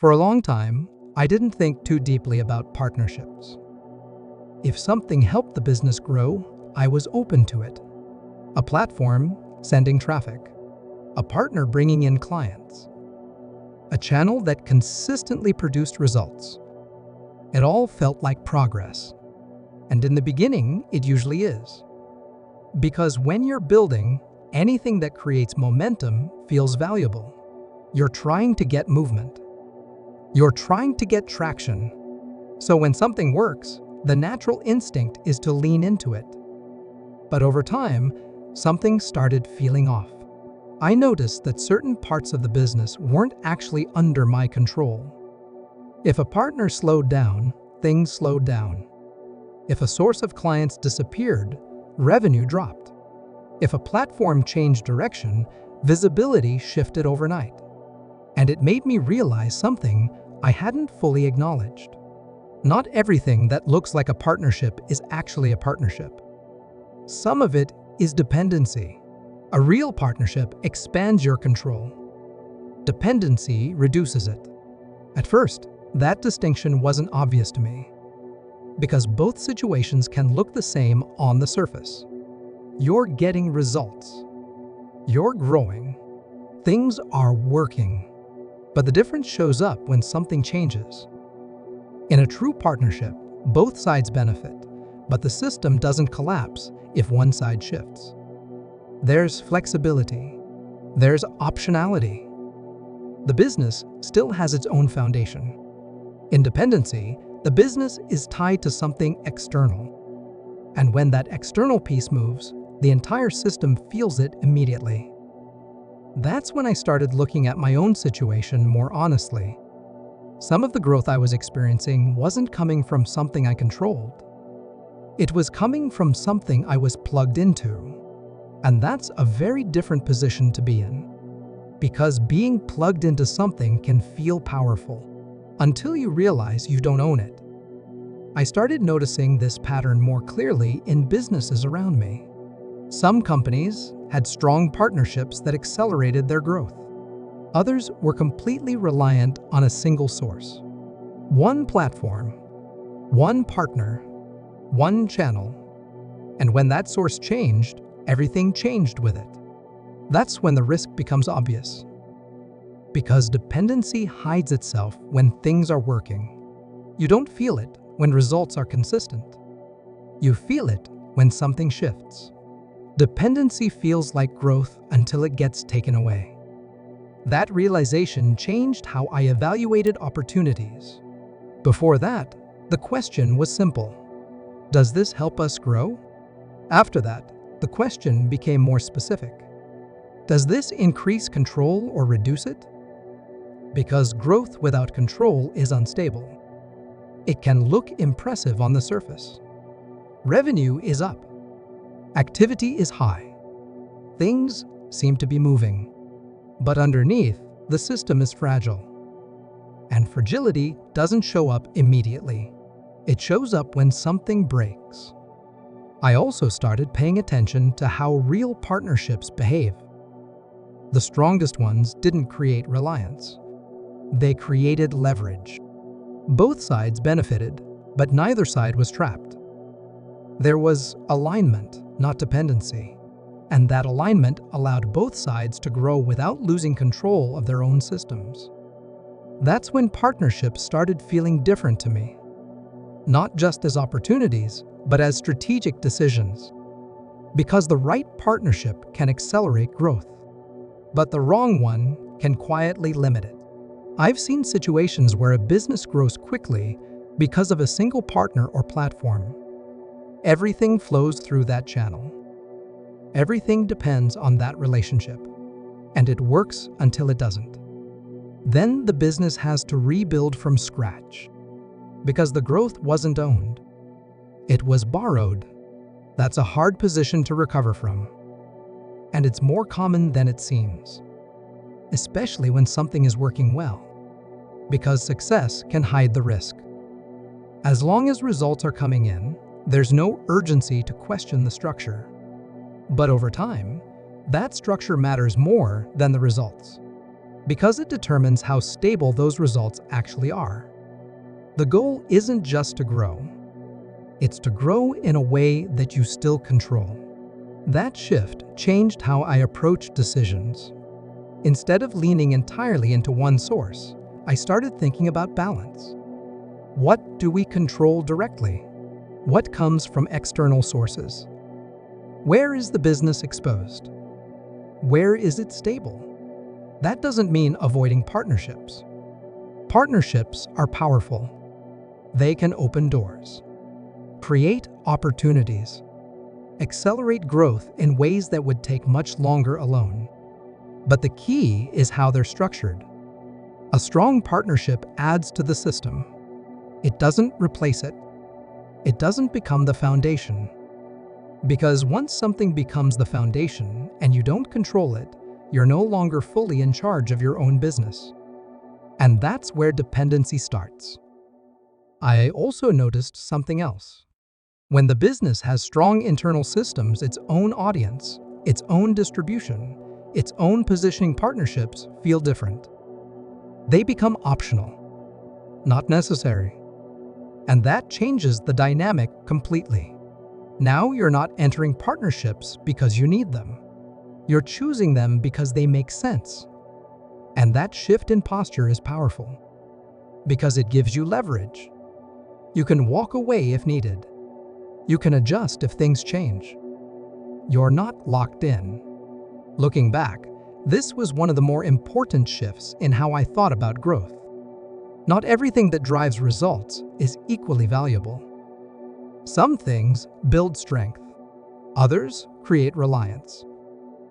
For a long time, I didn't think too deeply about partnerships. If something helped the business grow, I was open to it. A platform sending traffic, a partner bringing in clients, a channel that consistently produced results. It all felt like progress. And in the beginning, it usually is. Because when you're building, anything that creates momentum feels valuable. You're trying to get movement. You're trying to get traction. So when something works, the natural instinct is to lean into it. But over time, something started feeling off. I noticed that certain parts of the business weren't actually under my control. If a partner slowed down, things slowed down. If a source of clients disappeared, revenue dropped. If a platform changed direction, visibility shifted overnight. And it made me realize something I hadn't fully acknowledged. Not everything that looks like a partnership is actually a partnership. Some of it is dependency. A real partnership expands your control. Dependency reduces it. At first, that distinction wasn't obvious to me, because both situations can look the same on the surface. You're getting results. You're growing. Things are working. But the difference shows up when something changes. In a true partnership, both sides benefit, but the system doesn't collapse if one side shifts. There's flexibility. There's optionality. The business still has its own foundation. In dependency, the business is tied to something external. And when that external piece moves, the entire system feels it immediately. That's when I started looking at my own situation more honestly. Some of the growth I was experiencing wasn't coming from something I controlled. It was coming from something I was plugged into. And that's a very different position to be in. Because being plugged into something can feel powerful, until you realize you don't own it. I started noticing this pattern more clearly in businesses around me. Some companies had strong partnerships that accelerated their growth. Others were completely reliant on a single source. One platform, one partner, one channel. And when that source changed, everything changed with it. That's when the risk becomes obvious. Because dependency hides itself when things are working. You don't feel it when results are consistent. You feel it when something shifts. Dependency feels like growth until it gets taken away. That realization changed how I evaluated opportunities. Before that, the question was simple. Does this help us grow? After that, the question became more specific. Does this increase control or reduce it? Because growth without control is unstable. It can look impressive on the surface. Revenue is up. Activity is high. Things seem to be moving. But underneath, the system is fragile. And fragility doesn't show up immediately. It shows up when something breaks. I also started paying attention to how real partnerships behave. The strongest ones didn't create reliance. They created leverage. Both sides benefited, but neither side was trapped. There was alignment, not dependency. And that alignment allowed both sides to grow without losing control of their own systems. That's when partnerships started feeling different to me. Not just as opportunities, but as strategic decisions. Because the right partnership can accelerate growth, but the wrong one can quietly limit it. I've seen situations where a business grows quickly because of a single partner or platform. Everything flows through that channel. Everything depends on that relationship, and it works until it doesn't. Then the business has to rebuild from scratch, because the growth wasn't owned. It was borrowed. That's a hard position to recover from. And it's more common than it seems, especially when something is working well, because success can hide the risk. As long as results are coming in, there's no urgency to question the structure. But over time, that structure matters more than the results. because it determines how stable those results actually are. The goal isn't just to grow. It's to grow in a way that you still control. That shift changed how I approach decisions. Instead of leaning entirely into one source, I started thinking about balance. What do we control directly? What comes from external sources? Where is the business exposed? Where is it stable? That doesn't mean avoiding partnerships. Partnerships are powerful. They can open doors, create opportunities, accelerate growth in ways that would take much longer alone. But the key is how they're structured. A strong partnership adds to the system. It doesn't replace it. It doesn't become the foundation. Because once something becomes the foundation and you don't control it, you're no longer fully in charge of your own business. And that's where dependency starts. I also noticed something else. When the business has strong internal systems, its own audience, its own distribution, its own positioning, partnerships feel different. They become optional, not necessary. And that changes the dynamic completely. Now you're not entering partnerships because you need them. You're choosing them because they make sense. And that shift in posture is powerful because it gives you leverage. You can walk away if needed. You can adjust if things change. You're not locked in. Looking back, this was one of the more important shifts in how I thought about growth. Not everything that drives results is equally valuable. Some things build strength. Others create reliance.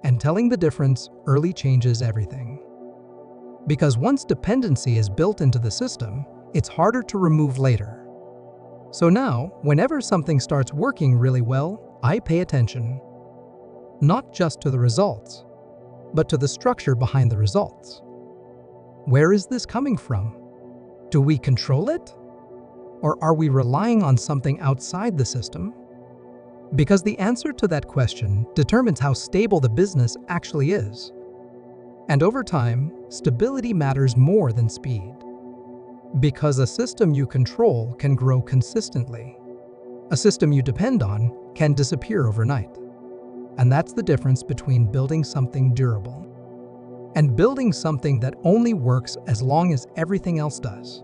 And telling the difference early changes everything. Because once dependency is built into the system, it's harder to remove later. So now, whenever something starts working really well, I pay attention. Not just to the results, but to the structure behind the results. Where is this coming from? Do we control it? Or are we relying on something outside the system? Because the answer to that question determines how stable the business actually is. And over time, stability matters more than speed. Because a system you control can grow consistently. A system you depend on can disappear overnight. And that's the difference between building something durable and building something that only works as long as everything else does.